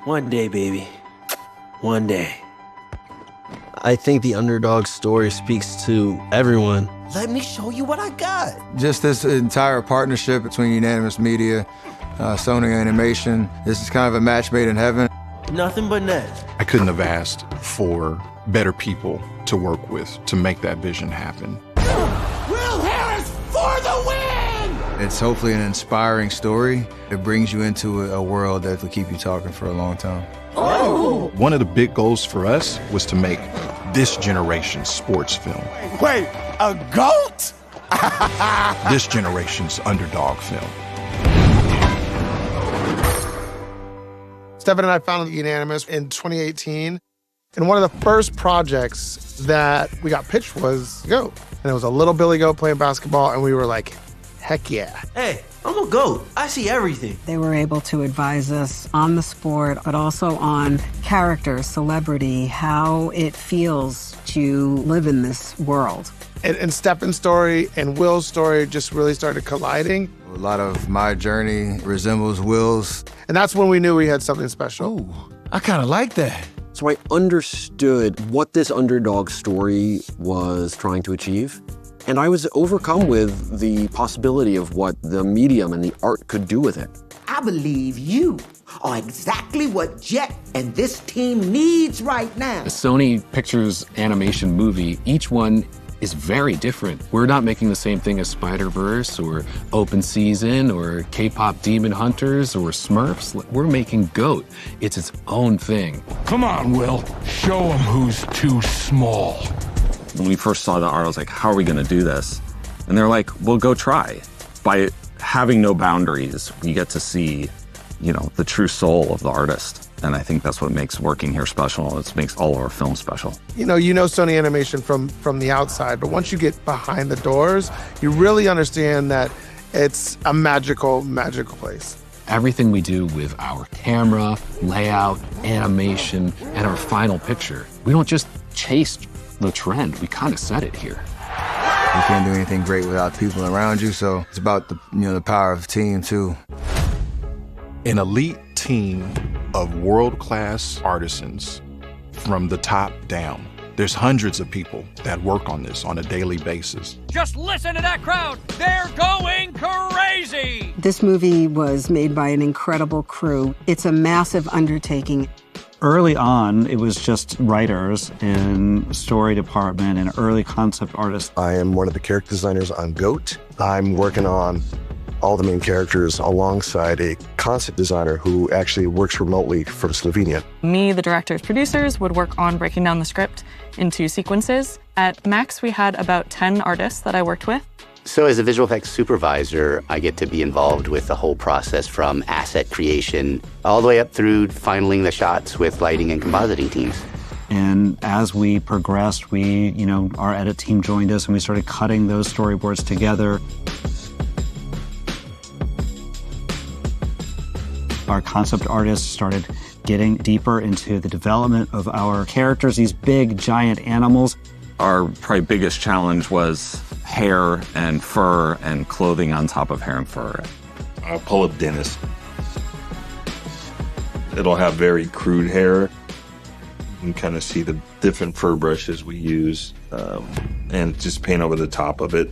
One day, baby. One day. I think the underdog story speaks to everyone. Let me show you what I got. Just this entire partnership between Unanimous Media, Sony Animation, this is kind of a match made in heaven. Nothing but net. I couldn't have asked for better people to work with to make that vision happen. Will Harris for the win! It's hopefully an inspiring story. It brings you into a world that will keep you talking for a long time. Oh! One of the big goals for us was to make this generation's sports film. Wait, a goat? This generation's underdog film. Stefan and I founded Unanimous in 2018. And one of the first projects that we got pitched was Goat. And it was a little Billy Goat playing basketball, and we were like, heck yeah. Hey, I'm a goat. I see everything. They were able to advise us on the sport, but also on character, celebrity, how it feels to live in this world. And Stefan's story and Will's story just really started colliding. A lot of my journey resembles Will's. And that's when we knew we had something special. Ooh, I kind of like that. So I understood what this underdog story was trying to achieve. And I was overcome with the possibility of what the medium and the art could do with it. I believe you are exactly what Jet and this team needs right now. The Sony Pictures Animation movie, each one is very different. We're not making the same thing as Spider-Verse or Open Season or K-Pop Demon Hunters or Smurfs. We're making Goat. It's its own thing. Come on, Will. Show him who's too small. When we first saw the art, I was like, how are we gonna do this? And they're like, well, go try. By having no boundaries, we get to see, you know, the true soul of the artist. And I think that's what makes working here special. It makes all of our films special. You know Sony Animation from the outside, but once you get behind the doors, you really understand that it's a magical, magical place. Everything we do with our camera, layout, animation, and our final picture, we don't just chase the trend, we kind of set it here. You can't do anything great without people around you, so it's about the power of team too. An elite team of world-class artisans from the top down. There's hundreds of people that work on this on a daily basis. Just listen to that crowd. They're going crazy. This movie was made by an incredible crew. It's a massive undertaking. Early on, it was just writers and story department and early concept artists. I am one of the character designers on Goat. I'm working on all the main characters alongside a concept designer who actually works remotely from Slovenia. Me, the directors, producers, would work on breaking down the script into sequences. At Max, we had about 10 artists that I worked with. So as a visual effects supervisor, I get to be involved with the whole process from asset creation all the way up through finaling the shots with lighting and compositing teams. And as we progressed, our edit team joined us and we started cutting those storyboards together. Our concept artists started getting deeper into the development of our characters, these big, giant animals. Our probably biggest challenge was hair and fur and clothing on top of hair and fur. I'll pull up Dennis. It'll have very crude hair. You can kind of see the different fur brushes we use and just paint over the top of it.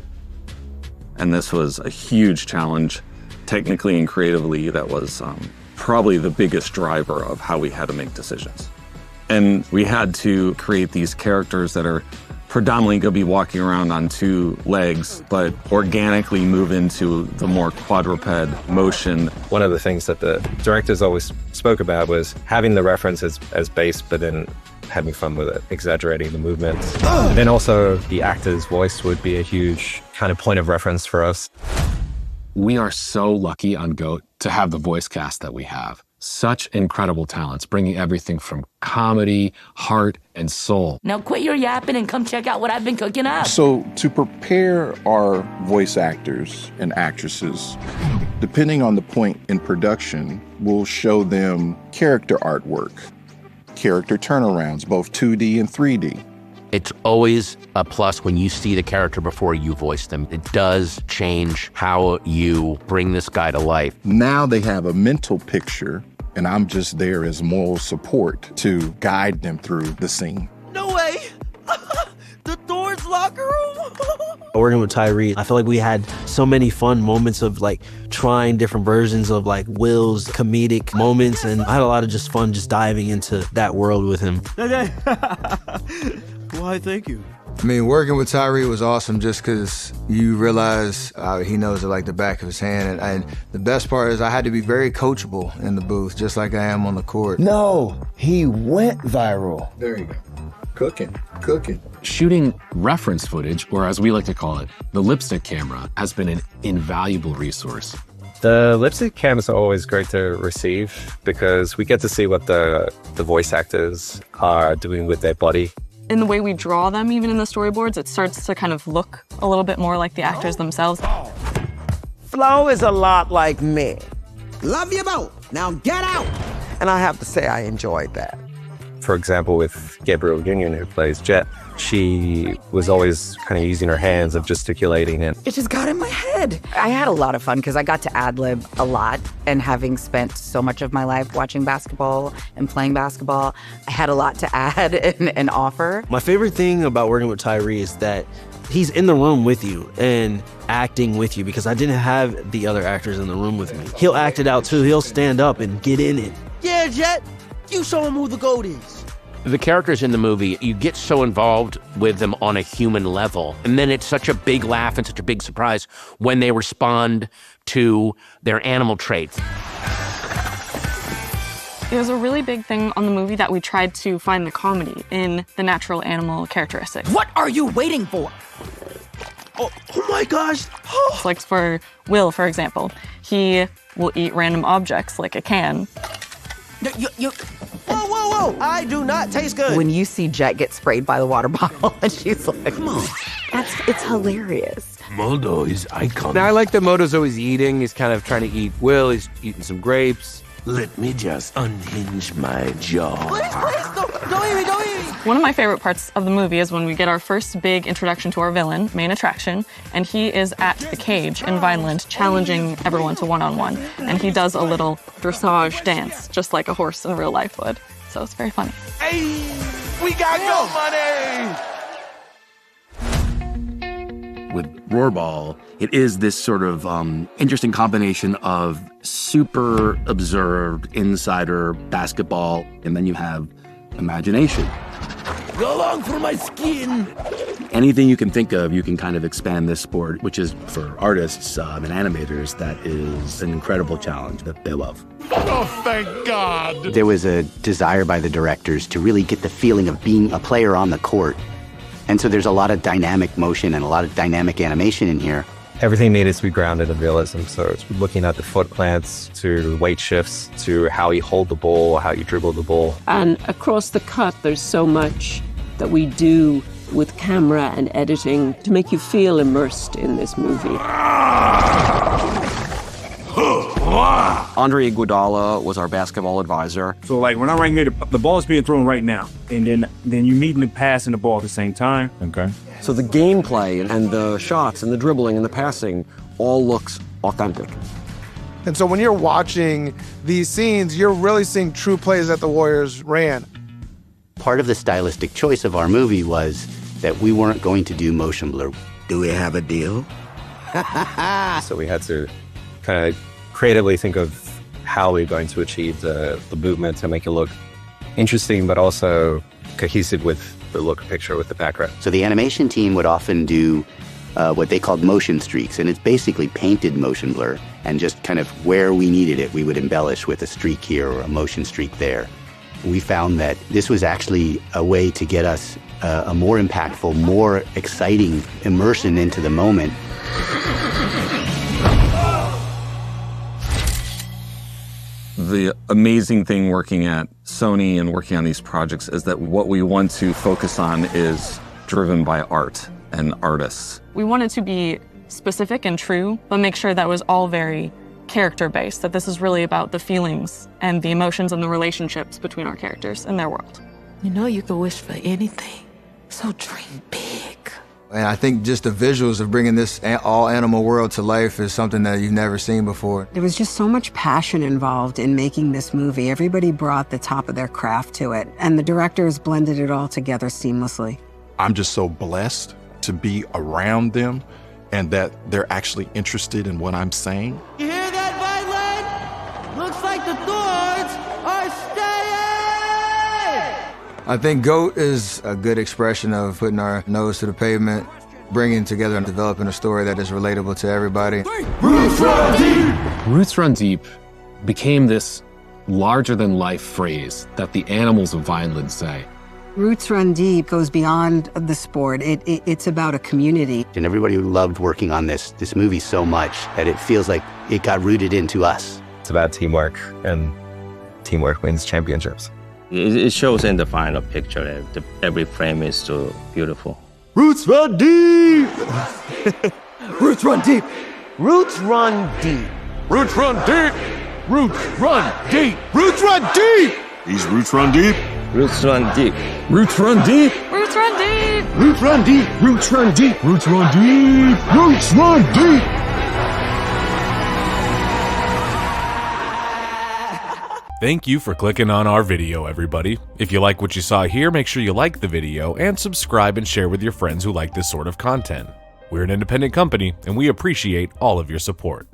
And this was a huge challenge, technically and creatively. That was probably the biggest driver of how we had to make decisions. And we had to create these characters that are predominantly going to be walking around on two legs, but organically move into the more quadruped motion. One of the things that the directors always spoke about was having the reference as base, but then having fun with it, exaggerating the movements. And then also the actor's voice would be a huge kind of point of reference for us. We are so lucky on Goat to have the voice cast that we have. Such incredible talents, bringing everything from comedy, heart, and soul. Now quit your yapping and come check out what I've been cooking up. So to prepare our voice actors and actresses, depending on the point in production, we'll show them character artwork, character turnarounds, both 2D and 3D. It's always a plus when you see the character before you voice them. It does change how you bring this guy to life. Now they have a mental picture, and I'm just there as moral support to guide them through the scene. No way! The Thor's locker room? Working with Tyree, I feel like we had so many fun moments of like trying different versions of like Will's comedic moments, and I had a lot of just fun just diving into that world with him. Why, thank you. I mean, working with Tyree was awesome just because you realize he knows it like the back of his hand. And the best part is I had to be very coachable in the booth, just like I am on the court. No, he went viral. There you go. Cooking. Shooting reference footage, or as we like to call it, the lipstick camera, has been an invaluable resource. The lipstick cams are always great to receive because we get to see what the voice actors are doing with their body. In the way we draw them, even in the storyboards, it starts to kind of look a little bit more like the actors themselves. Flo is a lot like me. Love you both. Now get out. And I have to say I enjoyed that. For example, with Gabrielle Union, who plays Jet, she was always kind of using her hands of gesticulating. And it just got in my head. I had a lot of fun because I got to ad-lib a lot, and having spent so much of my life watching basketball and playing basketball, I had a lot to add and offer. My favorite thing about working with Tyree is that he's in the room with you and acting with you, because I didn't have the other actors in the room with me. He'll act it out too. He'll stand up and get in it. Yeah, Jet, you show him who the GOAT is. The characters in the movie, you get so involved with them on a human level, and then it's such a big laugh and such a big surprise when they respond to their animal traits. It was a really big thing on the movie that we tried to find the comedy in the natural animal characteristics. What are you waiting for? Oh my gosh! It's like for Will, for example, he will eat random objects like a can. Whoa! I do not taste good. When you see Jet get sprayed by the water bottle, and she's like, come on. It's hilarious. Modo is iconic. Now, I like that Modo's always eating. He's kind of trying to eat Will. He's eating some grapes. Let me just unhinge my jaw. Please, don't eat me. One of my favorite parts of the movie is when we get our first big introduction to our villain, main attraction, and he is at the cage in Vineland challenging everyone to one-on-one. And he does a little dressage dance, just like a horse in real life would. So it's very funny. Hey, we got no money! With roarball, it is this sort of interesting combination of super observed insider basketball, and then you have imagination. Go along for my skin. Anything you can think of, you can kind of expand this sport, which is for artists and animators, that is an incredible challenge that they love. Oh, thank God. There was a desire by the directors to really get the feeling of being a player on the court. And so there's a lot of dynamic motion and a lot of dynamic animation in here. everything needed to be grounded in realism. So it's looking at the foot plants, to weight shifts, to how you hold the ball, how you dribble the ball. And across the cut, there's so much that we do with camera and editing to make you feel immersed in this movie. Andre Iguodala was our basketball advisor. So like when I'm right here, the ball is being thrown right now, and then you immediately passing the ball at the same time. Okay. So the gameplay and the shots and the dribbling and the passing all looks authentic. And so when you're watching these scenes, you're really seeing true plays that the Warriors ran. Part of the stylistic choice of our movie was that we weren't going to do motion blur. Do we have a deal? So we had to kind of creatively think of how we're going to achieve the movement to make it look interesting, but also cohesive with the look picture with the background. So the animation team would often do what they called motion streaks, and it's basically painted motion blur, and just kind of where we needed it, we would embellish with a streak here or a motion streak there. We found that this was actually a way to get us a more impactful, more exciting immersion into the moment. The amazing thing working at Sony and working on these projects is that what we want to focus on is driven by art and artists. We wanted to be specific and true, but make sure that it was all very character-based, that this is really about the feelings and the emotions and the relationships between our characters and their world. You know you can wish for anything. So dream big. And I think just the visuals of bringing this all-animal world to life is something that you've never seen before. There was just so much passion involved in making this movie. Everybody brought the top of their craft to it, and the directors blended it all together seamlessly. I'm just so blessed to be around them and that they're actually interested in what I'm saying. You hear that, Violent? Looks like the Thorns are staying! I think GOAT is a good expression of putting our nose to the pavement, bringing together and developing a story that is relatable to everybody. Roots Run Deep! Roots Run Deep became this larger-than-life phrase that the animals of Vineland say. Roots Run Deep goes beyond the sport. It's about a community. And everybody loved working on this movie so much that it feels like it got rooted into us. It's about teamwork, and teamwork wins championships. It shows in the final picture that every frame is so beautiful. Roots Run Deep! Roots Run Deep! Roots Run Deep! Roots Run Deep! Roots Run Deep! Roots Run Deep! These Roots Run Deep! Roots Run Deep! Roots Run Deep! Roots Run Deep! Roots Run Deep! Roots Run Deep! Roots Run Deep! Roots Run Deep! Thank you for clicking on our video, everybody. If you like what you saw here, make sure you like the video and subscribe and share with your friends who like this sort of content. We're an independent company, and we appreciate all of your support.